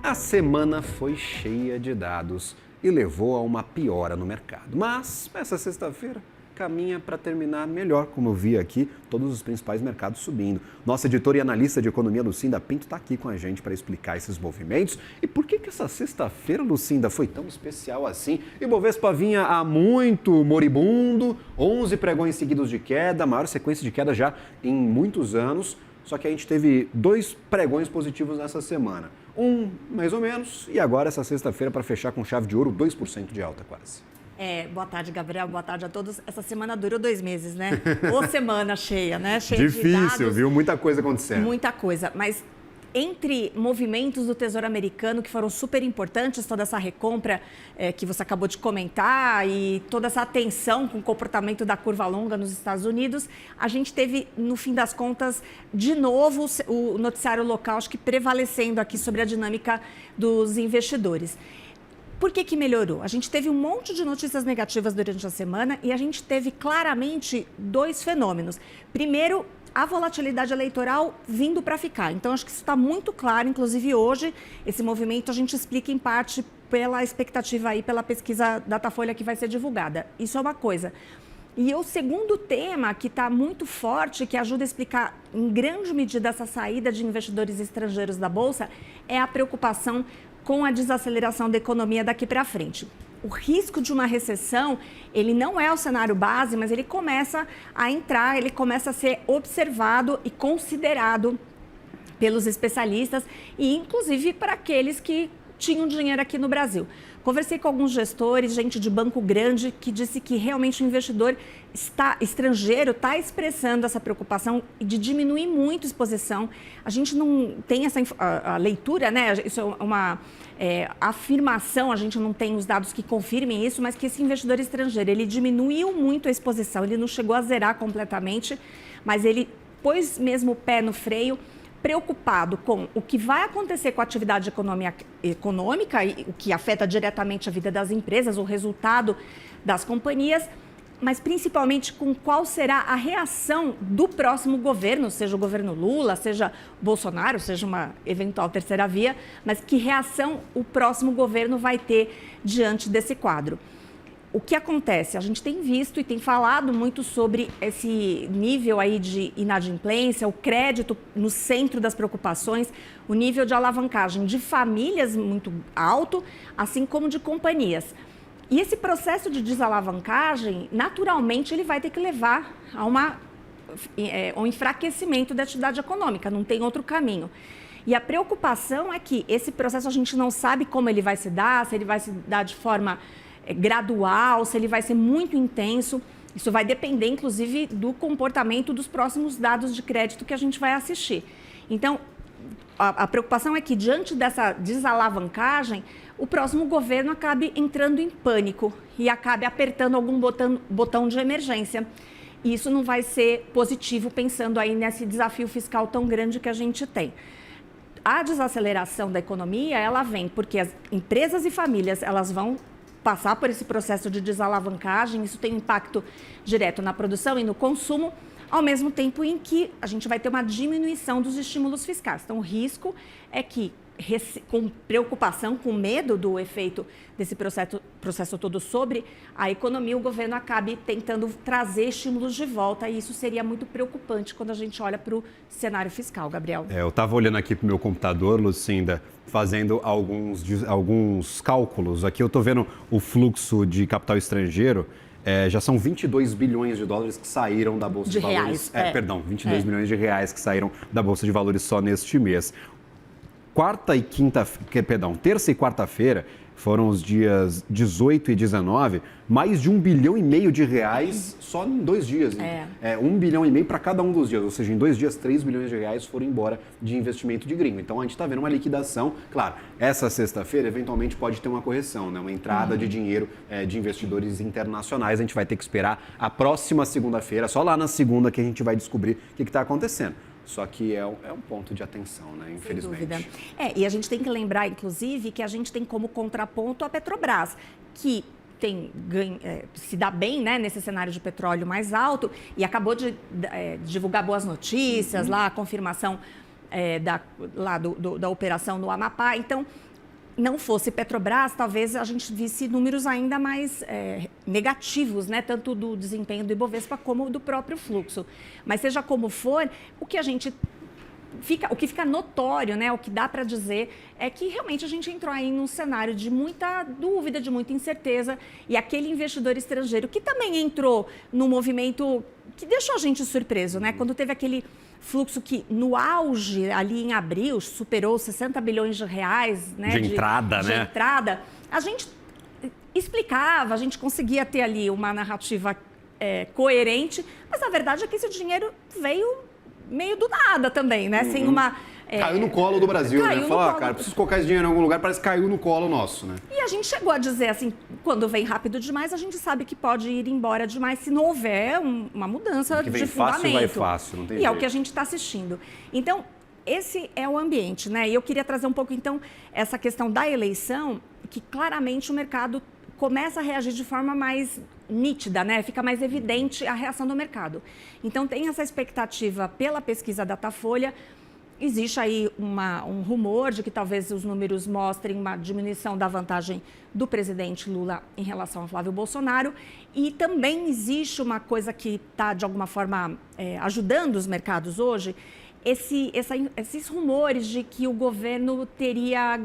A semana foi cheia de dados e levou a uma piora no mercado. Mas essa sexta-feira caminha para terminar melhor, como eu vi aqui, todos os principais mercados subindo. Nossa editora e analista de economia, Lucinda Pinto, está aqui com a gente para explicar esses movimentos. E por que essa sexta-feira, Lucinda, foi tão especial assim? E Bovespa vinha há muito moribundo, 11 pregões seguidos de queda, a maior sequência de queda já em muitos anos. Só que a gente teve 2 pregões positivos nessa semana. Um, mais ou menos, e agora essa sexta-feira para fechar com chave de ouro, 2% de alta quase. Boa tarde, Gabriel. Boa tarde a todos. Essa semana durou 2 meses, né? Ou semana cheia, né? Cheia Difícil, de dados, viu? Muita coisa acontecendo. Muita coisa. Mas entre movimentos do Tesouro Americano que foram super importantes, toda essa recompra que você acabou de comentar e toda essa atenção com o comportamento da curva longa nos Estados Unidos, a gente teve, no fim das contas, de novo o noticiário local, acho que prevalecendo aqui sobre a dinâmica dos investidores. Por que melhorou? A gente teve um monte de notícias negativas durante a semana e a gente teve claramente 2 fenômenos. Primeiro, a volatilidade eleitoral vindo para ficar. Então, acho que isso está muito claro. Inclusive, hoje, esse movimento a gente explica em parte pela expectativa aí, pela pesquisa Datafolha que vai ser divulgada. Isso é uma coisa. E o segundo tema que está muito forte, que ajuda a explicar em grande medida essa saída de investidores estrangeiros da Bolsa, é a preocupação com a desaceleração da economia daqui para frente. O risco de uma recessão, ele não é o cenário base, mas ele começa a entrar, ele começa a ser observado e considerado pelos especialistas e, inclusive, para aqueles que tinham dinheiro aqui no Brasil. Conversei com alguns gestores, gente de banco grande, que disse que realmente o investidor estrangeiro está expressando essa preocupação de diminuir muito a exposição. A gente não tem essa a leitura, né? Isso é uma afirmação, a gente não tem os dados que confirmem isso, mas que esse investidor estrangeiro, ele diminuiu muito a exposição, ele não chegou a zerar completamente, mas ele pôs mesmo o pé no freio, preocupado com o que vai acontecer com a atividade econômica e o que afeta diretamente a vida das empresas, o resultado das companhias, mas principalmente com qual será a reação do próximo governo, seja o governo Lula, seja Bolsonaro, seja uma eventual terceira via, mas que reação o próximo governo vai ter diante desse quadro. O que acontece? A gente tem visto e tem falado muito sobre esse nível aí de inadimplência, o crédito no centro das preocupações, o nível de alavancagem de famílias muito alto, assim como de companhias. E esse processo de desalavancagem, naturalmente, ele vai ter que levar a um enfraquecimento da atividade econômica, não tem outro caminho. E a preocupação é que esse processo a gente não sabe como ele vai se dar, se ele vai se dar de forma gradual, se ele vai ser muito intenso. Isso vai depender, inclusive, do comportamento dos próximos dados de crédito que a gente vai assistir. Então, a preocupação é que, diante dessa desalavancagem, o próximo governo acabe entrando em pânico e acabe apertando algum botão de emergência. E isso não vai ser positivo, pensando aí nesse desafio fiscal tão grande que a gente tem. A desaceleração da economia, ela vem porque as empresas e famílias, elas vão passar por esse processo de desalavancagem, isso tem um impacto direto na produção e no consumo, ao mesmo tempo em que a gente vai ter uma diminuição dos estímulos fiscais. Então, o risco é que, com preocupação, com medo do efeito desse processo todo sobre a economia, o governo acabe tentando trazer estímulos de volta, e isso seria muito preocupante quando a gente olha para o cenário fiscal, Gabriel. Eu estava olhando aqui para o meu computador, Lucinda, fazendo alguns cálculos. Aqui eu estou vendo o fluxo de capital estrangeiro. Já são 22 bilhões de dólares que saíram da Bolsa de Valores. 22 bilhões de reais que saíram da Bolsa de Valores só neste mês. Terça e quarta-feira foram os dias 18 e 19, mais de 1,5 bilhão de reais só em 2 dias. 1,5 bilhão para cada um dos dias, ou seja, em 2 dias, 3 bilhões de reais foram embora de investimento de gringo. Então, a gente está vendo uma liquidação. Claro, essa sexta-feira, eventualmente, pode ter uma correção, né? Uma entrada de dinheiro de investidores internacionais. A gente vai ter que esperar a próxima segunda-feira, só lá na segunda que a gente vai descobrir o que está acontecendo. Só que é um ponto de atenção, né? Infelizmente. Sem dúvida. E a gente tem que lembrar, inclusive, que a gente tem como contraponto a Petrobras, que se dá bem, né, nesse cenário de petróleo mais alto e acabou de divulgar boas notícias, lá a confirmação da operação no Amapá. Então, não fosse Petrobras, talvez a gente visse números ainda mais negativos, né? Tanto do desempenho do Ibovespa como do próprio fluxo. Mas seja como for, o que fica notório, né? O que dá para dizer é que realmente a gente entrou aí num cenário de muita dúvida, de muita incerteza, e aquele investidor estrangeiro que também entrou num movimento que deixou a gente surpreso, né? Quando teve aquele fluxo que, no auge, ali em abril, superou 60 bilhões de reais, né? De entrada, de né? entrada, a gente explicava, a gente conseguia ter ali uma narrativa coerente, mas a verdade é que esse dinheiro veio meio do nada também, né? Sem uma... Caiu no colo do Brasil, né? Fala, colo. cara, preciso colocar esse dinheiro em algum lugar, parece que caiu no colo nosso, né? E a gente chegou a dizer assim, quando vem rápido demais, a gente sabe que pode ir embora demais se não houver uma mudança que vem de fundamento. fácil, vai fácil, não tem E jeito. é o que a gente está assistindo. Então, esse é o ambiente, né? E eu queria trazer um pouco, então, essa questão da eleição, que claramente o mercado começa a reagir de forma mais nítida, né? Fica mais evidente a reação do mercado. Então, tem essa expectativa pela pesquisa Datafolha. Existe aí um rumor de que talvez os números mostrem uma diminuição da vantagem do presidente Lula em relação ao Flávio Bolsonaro. E também existe uma coisa que está, de alguma forma, ajudando os mercados hoje, esses rumores de que o governo teria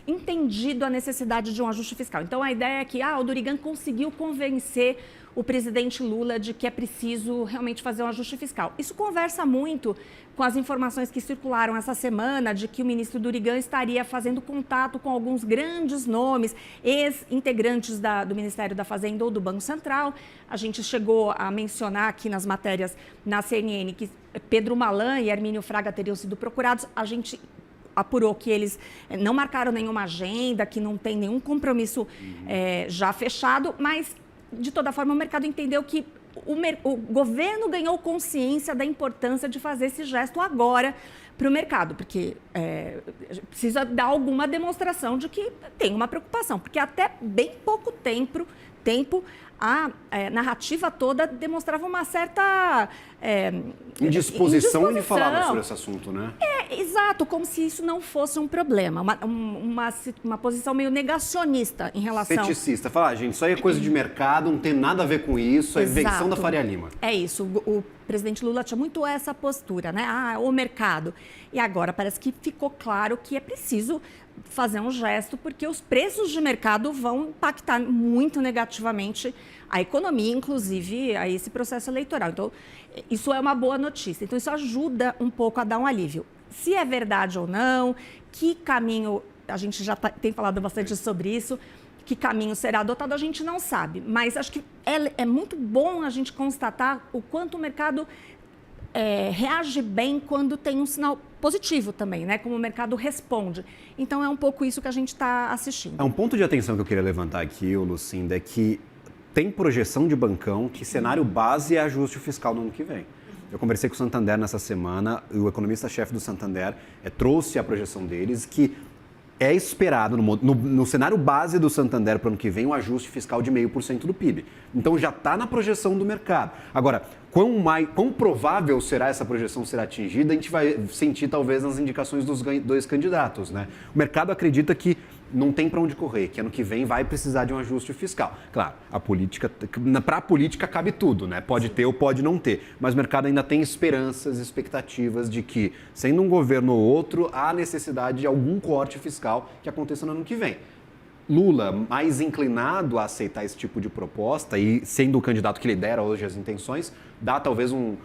entendido a necessidade de um ajuste fiscal. Então, a ideia é que o Dorigan conseguiu convencer o presidente Lula de que é preciso realmente fazer um ajuste fiscal. Isso conversa muito com as informações que circularam essa semana de que o ministro Dorigan estaria fazendo contato com alguns grandes nomes, ex-integrantes do Ministério da Fazenda ou do Banco Central. A gente chegou a mencionar aqui nas matérias na CNN que Pedro Malan e Hermínio Fraga teriam sido procurados. A gente apurou que eles não marcaram nenhuma agenda, que não tem nenhum compromisso já fechado, mas, de toda forma, o mercado entendeu que o governo ganhou consciência da importância de fazer esse gesto agora para o mercado, porque precisa dar alguma demonstração de que tem uma preocupação, porque até bem pouco tempo a narrativa toda demonstrava uma certa indisposição de falar sobre esse assunto, né? Exato, como se isso não fosse um problema, uma posição meio negacionista em relação... Ceticista, falar, gente, isso aí é coisa de mercado, não tem nada a ver com isso, é invenção da Faria Lima. É isso, o presidente Lula tinha muito essa postura, né? O mercado. E agora parece que ficou claro que é preciso fazer um gesto, porque os preços de mercado vão impactar muito negativamente a economia, inclusive a esse processo eleitoral. Então, isso é uma boa notícia. Então, isso ajuda um pouco a dar um alívio. Se é verdade ou não, que caminho, a gente já tem falado bastante sobre isso, que caminho será adotado, a gente não sabe. Mas acho que é muito bom a gente constatar o quanto o mercado reage bem quando tem um sinal positivo também, né? Como o mercado responde. Então, é um pouco isso que a gente está assistindo. Um ponto de atenção que eu queria levantar aqui, Lucinda, é que tem projeção de bancão que cenário base é ajuste fiscal no ano que vem. Eu conversei com o Santander nessa semana, o economista-chefe do Santander trouxe a projeção deles que é esperado no cenário base do Santander para o ano que vem um ajuste fiscal de 0,5% do PIB. Então já está na projeção do mercado. Agora, quão provável será essa projeção ser atingida, a gente vai sentir talvez nas indicações dos dois candidatos, né? O mercado acredita que não tem para onde correr, que ano que vem vai precisar de um ajuste fiscal. Claro, para a política cabe tudo, né? Pode ter ou pode não ter, mas o mercado ainda tem esperanças, expectativas de que, sendo um governo ou outro, há necessidade de algum corte fiscal que aconteça no ano que vem. Lula, mais inclinado a aceitar esse tipo de proposta e sendo o candidato que lidera hoje as intenções, dá talvez um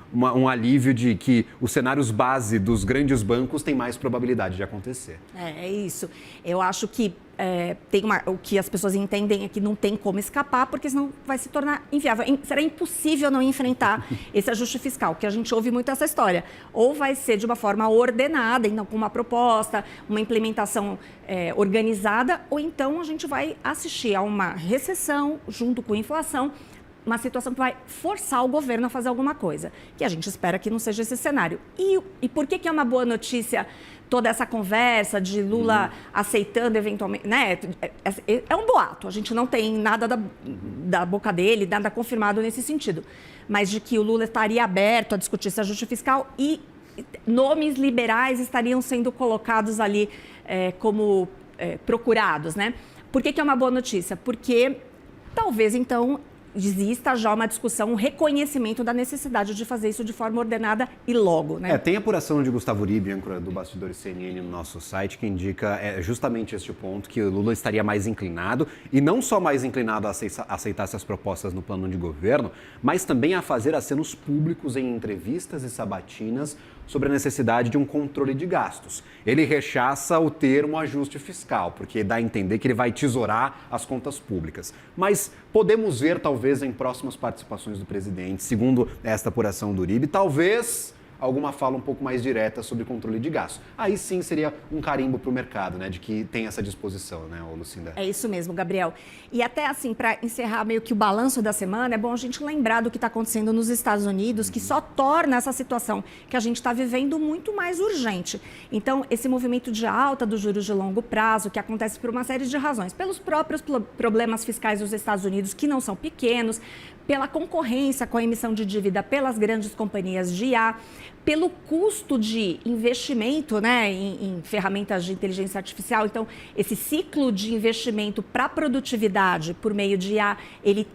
alívio de que os cenários base dos grandes bancos têm mais probabilidade de acontecer. É isso. Eu acho que o que as pessoas entendem é que não tem como escapar, porque senão vai se tornar inviável. Será impossível não enfrentar esse ajuste fiscal, que a gente ouve muito essa história. Ou vai ser de uma forma ordenada, então com uma proposta, uma implementação organizada, ou então a gente vai assistir a uma recessão junto com a inflação, uma situação que vai forçar o governo a fazer alguma coisa, que a gente espera que não seja esse cenário. E por que é uma boa notícia toda essa conversa de Lula aceitando eventualmente, né? É um boato, a gente não tem nada da boca dele, nada confirmado nesse sentido, mas de que o Lula estaria aberto a discutir esse ajuste fiscal e nomes liberais estariam sendo colocados ali como procurados, né? Por que é uma boa notícia? Porque talvez, então, exista já uma discussão, um reconhecimento da necessidade de fazer isso de forma ordenada e logo, né? Tem apuração de Gustavo Uribe, âncora do Bastidores CNN no nosso site, que indica justamente este ponto, que o Lula estaria mais inclinado, e não só mais inclinado a aceitar essas propostas no plano de governo, mas também a fazer acenos públicos em entrevistas e sabatinas sobre a necessidade de um controle de gastos. Ele rechaça o termo ajuste fiscal, porque dá a entender que ele vai tesourar as contas públicas. Mas podemos ver, talvez, em próximas participações do presidente, segundo esta apuração do Uribe, talvez alguma fala um pouco mais direta sobre controle de gastos. Aí sim seria um carimbo para o mercado, né, de que tem essa disposição, né, Lucinda? É isso mesmo, Gabriel. E até assim, para encerrar meio que o balanço da semana, é bom a gente lembrar do que está acontecendo nos Estados Unidos, que só torna essa situação que a gente está vivendo muito mais urgente. Então, esse movimento de alta dos juros de longo prazo, que acontece por uma série de razões, pelos próprios problemas fiscais dos Estados Unidos, que não são pequenos, pela concorrência com a emissão de dívida pelas grandes companhias de IA, pelo custo de investimento, né, em ferramentas de inteligência artificial. Então, esse ciclo de investimento para produtividade por meio de IA, ele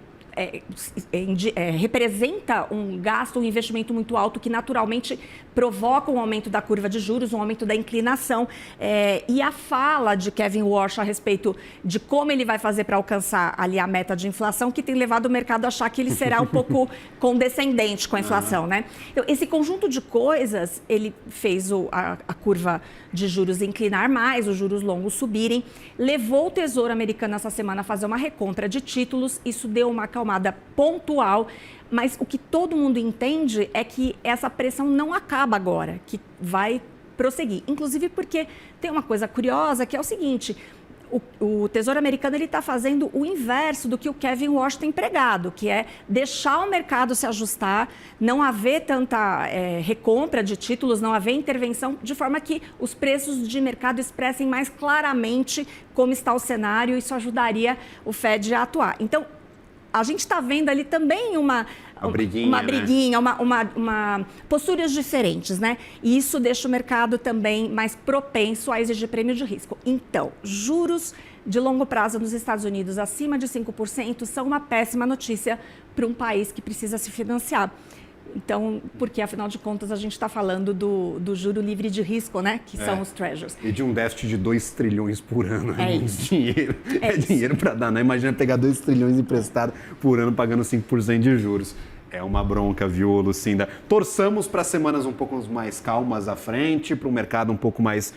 representa um gasto, um investimento muito alto que naturalmente provoca um aumento da curva de juros, um aumento da inclinação. E a fala de Kevin Warsh a respeito de como ele vai fazer para alcançar ali a meta de inflação, que tem levado o mercado a achar que ele será um pouco condescendente com a inflação, né? Então, esse conjunto de coisas, ele fez a curva de juros inclinar mais, os juros longos subirem, levou o Tesouro americano essa semana a fazer uma recompra de títulos, isso deu uma acalmada pontual, mas o que todo mundo entende é que essa pressão não acaba agora, que vai prosseguir. Inclusive porque tem uma coisa curiosa que é o seguinte: o Tesouro americano está fazendo o inverso do que o Kevin Warsh tem pregado, que é deixar o mercado se ajustar, não haver tanta recompra de títulos, não haver intervenção, de forma que os preços de mercado expressem mais claramente como está o cenário. Isso ajudaria o Fed a atuar. Então, a gente está vendo ali também uma briguinha, né? uma posturas diferentes, né? E isso deixa o mercado também mais propenso a exigir prêmio de risco. Então, juros de longo prazo nos Estados Unidos acima de 5% são uma péssima notícia para um país que precisa se financiar. Então, porque afinal de contas a gente está falando do juro livre de risco, né? Que são os treasuries. E de um déficit de 2 trilhões por ano. É isso. Dinheiro. É dinheiro para dar, né? Imagina pegar 2 trilhões emprestado por ano pagando 5% de juros. É uma bronca, viu, Lucinda? Torçamos para semanas um pouco mais calmas à frente, para um mercado um pouco mais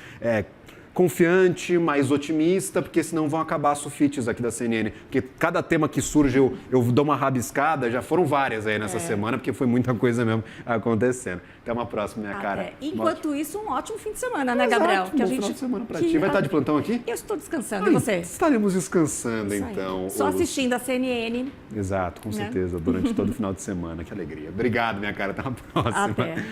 confiante, mais otimista, porque senão vão acabar as sufites aqui da CNN. Porque cada tema que surge eu dou uma rabiscada, já foram várias aí nessa semana, porque foi muita coisa mesmo acontecendo. Até uma próxima, minha cara. Enquanto isso, um ótimo fim de semana, né, Gabriel? Que a gente... final de semana pra ti. Vai estar de plantão aqui? Eu estou descansando, e você? Estaremos descansando, então. Só assistindo a CNN. Exato, com certeza, durante todo o final de semana. Que alegria. Obrigado, minha cara. Até uma próxima. Até.